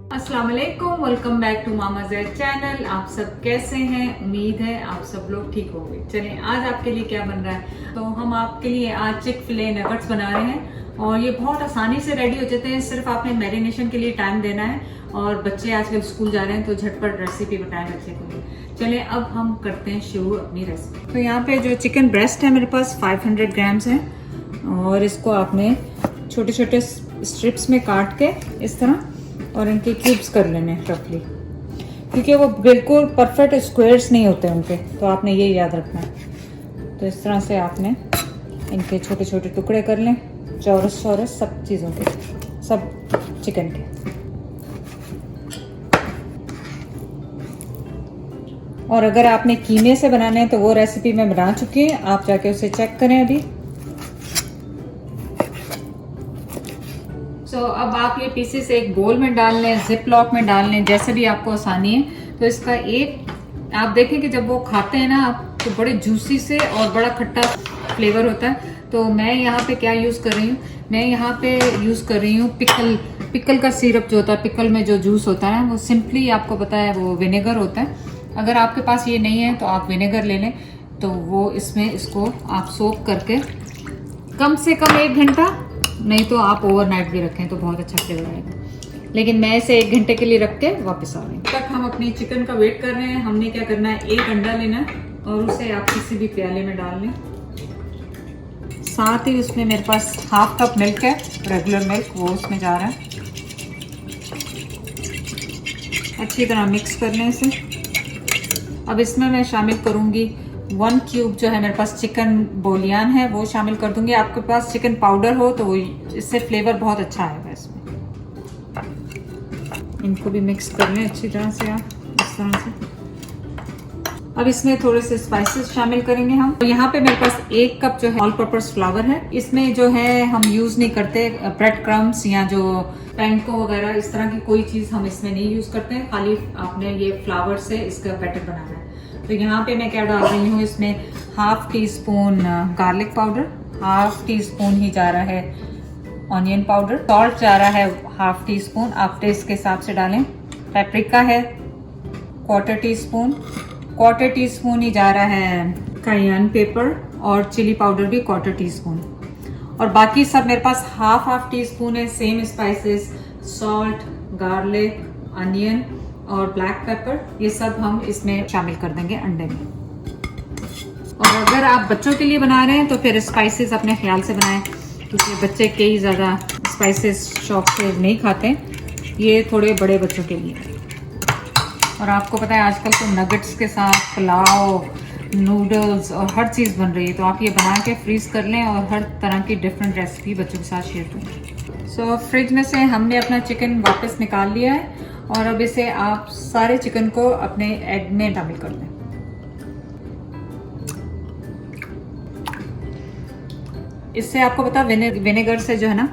अस्सलाम वालेकुम, welcome back to Mama Z channel. आप सब कैसे हैं? उम्मीद है आप सब लोग ठीक होंगे। चलें, आज आपके लिए क्या बन रहा है, तो हम आपके लिए आज चिक-फिले नगेट्स बना रहे हैं और ये बहुत आसानी से रेडी हो जाते हैं। सिर्फ आपने मैरिनेशन के लिए टाइम देना है और बच्चे आजकल स्कूल जा रहे हैं तो झटपट रेसिपी बताएं बच्चे को। चलें, अब हम करते हैं शुरू अपनी रेसिपी। तो यहाँ पे जो चिकन ब्रेस्ट है मेरे पास 500 ग्राम्स है और इसको आपने छोटे छोटे स्ट्रिप्स में काट के इस तरह और इनके क्यूब्स कर लेने रफली, क्योंकि वो बिल्कुल परफेक्ट स्क्वायर्स नहीं होते उनके, तो आपने ये याद रखना है। तो इस तरह से आपने इनके छोटे छोटे टुकड़े कर लें, चौरस चौरस सब चीज़ों के, सब चिकन के। और अगर आपने कीमे से बनाने हैं तो वो रेसिपी मैं बना चुकी है, आप जाके उसे चेक करें अभी। अब आप ये पीसेस एक बोल में डाल लें, जिप लॉक में डाल लें, जैसे भी आपको आसानी है। तो इसका एक आप देखें कि जब वो खाते हैं ना आप, तो बड़े जूसी से और बड़ा खट्टा फ्लेवर होता है। तो मैं यहाँ पे क्या यूज़ कर रही हूँ, मैं यहाँ पे यूज़ कर रही हूँ पिकल का सिरप जो होता है, पिकल में जो जूस होता है वो सिंपली आपको पता है वो विनेगर होता है। अगर आपके पास ये नहीं है तो आप विनेगर ले लें। तो वो इसको आप सोक करके कम से कम 1 घंटा, नहीं तो आप ओवरनाइट भी रखें तो बहुत अच्छा फ्लेवर आएगा। लेकिन मैं इसे 1 घंटे के लिए रख के वापस आ रही हूँ। तक हम अपनी चिकन का वेट कर रहे हैं। हमने क्या करना है, 1 अंडा लेना है और उसे आप किसी भी प्याले में डाल लें। साथ ही उसमें मेरे पास ½ कप मिल्क है, रेगुलर मिल्क, वो उसमें जा रहा है। अच्छी तरह मिक्स कर लें इसे। अब इसमें मैं शामिल करूंगी 1 क्यूब जो है मेरे पास चिकन बोलियान है, वो शामिल कर दूंगी। आपके पास चिकन पाउडर हो तो इससे फ्लेवर बहुत अच्छा आएगा इसमें। इनको भी मिक्स कर लें अच्छी तरह से आप, इस तरह से। अब इसमें थोड़े से स्पाइसेस शामिल करेंगे हम। तो यहाँ पे मेरे पास 1 कप जो है ऑल पर्पस फ्लावर है। इसमें जो है हम यूज नहीं करते ब्रेड क्रम्स या जो पैनको वगैरह, इस तरह की कोई चीज हम इसमें नहीं यूज करते हैं। खाली आपने ये फ्लावर से इसका बैटर बनाना है। तो यहाँ पे मैं क्या डाल रही हूँ, इसमें ½ टीस्पून गार्लिक पाउडर, ½ टीस्पून ही जा रहा है ऑनियन पाउडर, सॉल्ट जा रहा है ½ टीस्पून, आप टेस्ट के हिसाब से डालें। पेपरिका है क्वार्टर टीस्पून ही जा रहा है कायन पेपर, और चिली पाउडर भी क्वार्टर टीस्पून। और बाकी सब मेरे पास ½ टीस्पून है same spices, salt, garlic, onion और ब्लैक पेपर, ये सब हम इसमें शामिल कर देंगे अंडे में। और अगर आप बच्चों के लिए बना रहे हैं तो फिर स्पाइसेस अपने ख्याल से बनाएं, क्योंकि बच्चे कई ज़्यादा स्पाइसेस शौक से नहीं खाते, ये थोड़े बड़े बच्चों के लिए। और आपको पता है आजकल तो नगेट्स के साथ पुलाव, नूडल्स और हर चीज़ बन रही है, तो आप ये बना के फ्रीज कर लें और हर तरह की डिफरेंट रेसिपी बच्चों के साथ शेयर करें। सो फ्रिज में से हमने अपना चिकन वापस निकाल लिया है और अब इसे आप सारे चिकन को अपने एग में शामिल कर दें। इससे आपको पता विनेगर से जो है ना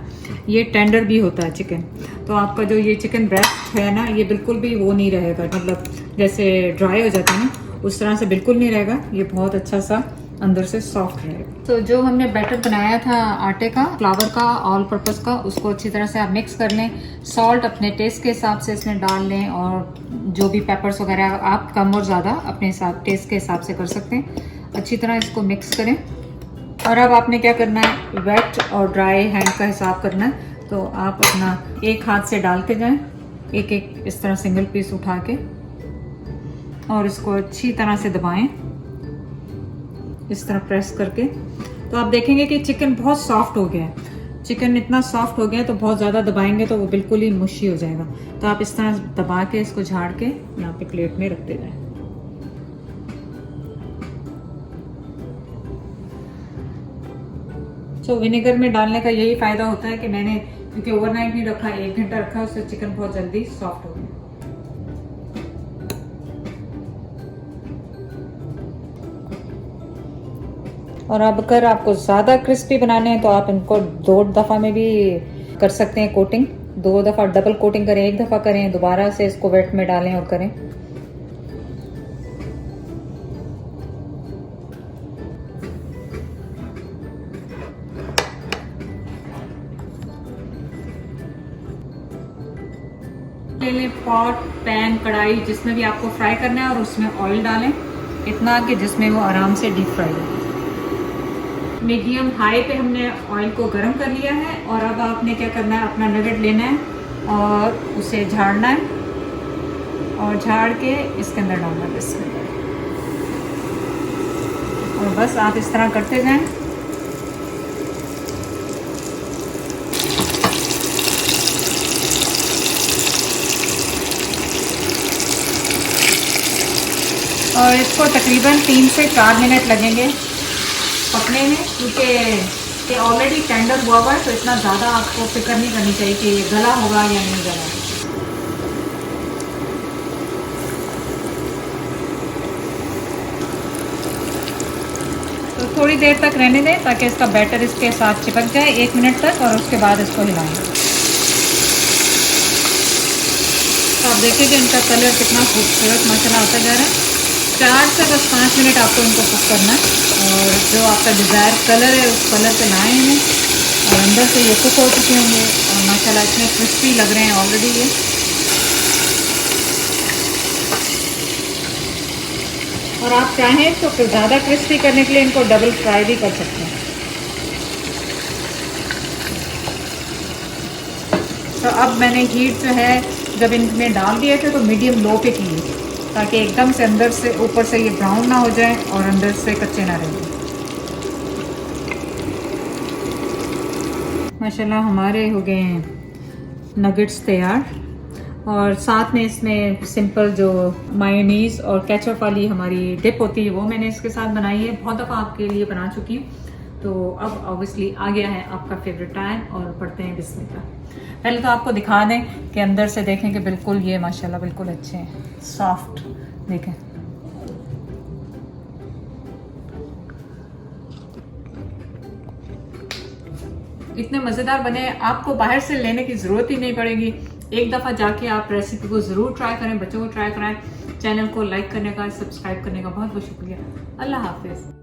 ये टेंडर भी होता है चिकन, तो आपका जो ये चिकन ब्रेस्ट है ना ये बिल्कुल भी वो नहीं रहेगा, मतलब जैसे ड्राई हो जाता है ना उस तरह से बिल्कुल नहीं रहेगा, ये बहुत अच्छा सा अंदर से सॉफ्ट रहेगा। तो जो हमने बैटर बनाया था आटे का, फ्लावर का, ऑल पर्पस का, उसको अच्छी तरह से आप मिक्स कर लें। सॉल्ट अपने टेस्ट के हिसाब से इसमें डाल लें और जो भी पेपर्स वगैरह आप कम और ज़्यादा अपने टेस्ट के हिसाब से कर सकते हैं। अच्छी तरह इसको मिक्स करें। और अब आपने क्या करना है, वेट और ड्राई हैंड का हिसाब करना है। तो आप अपना एक हाथ से डालते जाएं, एक एक इस तरह सिंगल पीस उठा के, और इसको अच्छी तरह से दबाएं इस तरह प्रेस करके। तो आप देखेंगे कि चिकन बहुत सॉफ्ट हो गया है। चिकन इतना सॉफ्ट हो गया है तो बहुत ज़्यादा दबाएंगे तो वो बिल्कुल ही मुशी हो जाएगा। तो आप इस तरह दबा के इसको झाड़ के यहाँ पे प्लेट में रखते जाएं। तो विनेगर में डालने का यही फायदा होता है कि मैंने क्योंकि ओवरनाइट नहीं रखा, 1 घंटा रखा, उससे चिकन बहुत जल्दी सॉफ्ट हो गया। और अब अगर आपको ज़्यादा क्रिस्पी बनाने हैं तो आप इनको 2 दफ़ा में भी कर सकते हैं कोटिंग। 2 दफ़ा डबल कोटिंग करें, 1 दफ़ा करें, दोबारा से इसको वेट में डालें और करें। लें पॉट, पैन, कढ़ाई, जिसमें भी आपको फ्राई करना है, और उसमें ऑयल डालें इतना कि जिसमें वो आराम से डीप फ्राई हो। मीडियम हाई पे हमने ऑयल को गर्म कर लिया है, और अब आपने क्या करना है, अपना नगेट लेना है और उसे झाड़ना है, और झाड़ के इसके अंदर डालना है इसमें, और बस आप इस तरह करते जाएं। और इसको तकरीबन 3 से 4 मिनट लगेंगे पकने में, क्योंकि ये ऑलरेडी टेंडर हुआ हुआ है, तो इतना ज़्यादा आपको फिक्र नहीं करनी चाहिए कि ये गला होगा या नहीं गला। तो थोड़ी देर तक रहने दें ताकि इसका बैटर इसके साथ चिपक जाए 1 मिनट तक, और उसके बाद इसको हिलाएं। तो आप देखिए इनका कलर कितना खूबसूरत माशाल्लाह आता जा रहा है। 4 से बस 5 मिनट आपको इनको कुक करना है, और जो आपका डिज़ायर कलर है उस कलर पे लाए हैं, और अंदर से ये कुक हो चुके होंगे, और माशाल्लाह इतने क्रिस्पी लग रहे हैं ऑलरेडी ये। और आप चाहें तो फिर ज़्यादा क्रिस्पी करने के लिए इनको डबल फ्राई भी कर सकते हैं। तो अब मैंने हीट जो है जब इनमें डाल दिए थे तो मीडियम लो पे की, ताकि एकदम से अंदर से ऊपर से ये ब्राउन ना हो जाए और अंदर से कच्चे ना रहें। माशाल्लाह हमारे हो गए हैं नगेट्स तैयार, और साथ में इसमें सिंपल जो मायोनीज़ और केचप वाली हमारी डिप होती है वो मैंने इसके साथ बनाई है, बहुत दफ़ा आपके लिए बना चुकी हूँ। तो अब ऑब्वियसली आ गया है आपका फेवरेट टाइम, और पढ़ते हैं बिस्मिल्लाह। पहले तो आपको दिखा दें कि अंदर से देखें कि बिल्कुल ये माशाल्लाह बिल्कुल अच्छे हैं, सॉफ्ट देखें। इतने मज़ेदार बने, आपको बाहर से लेने की ज़रूरत ही नहीं पड़ेगी। एक दफ़ा जाके आप रेसिपी को ज़रूर ट्राई करें, बच्चों को ट्राई कराएं। चैनल को लाइक करने का, सब्सक्राइब करने का बहुत बहुत शुक्रिया। अल्लाह हाफिज़।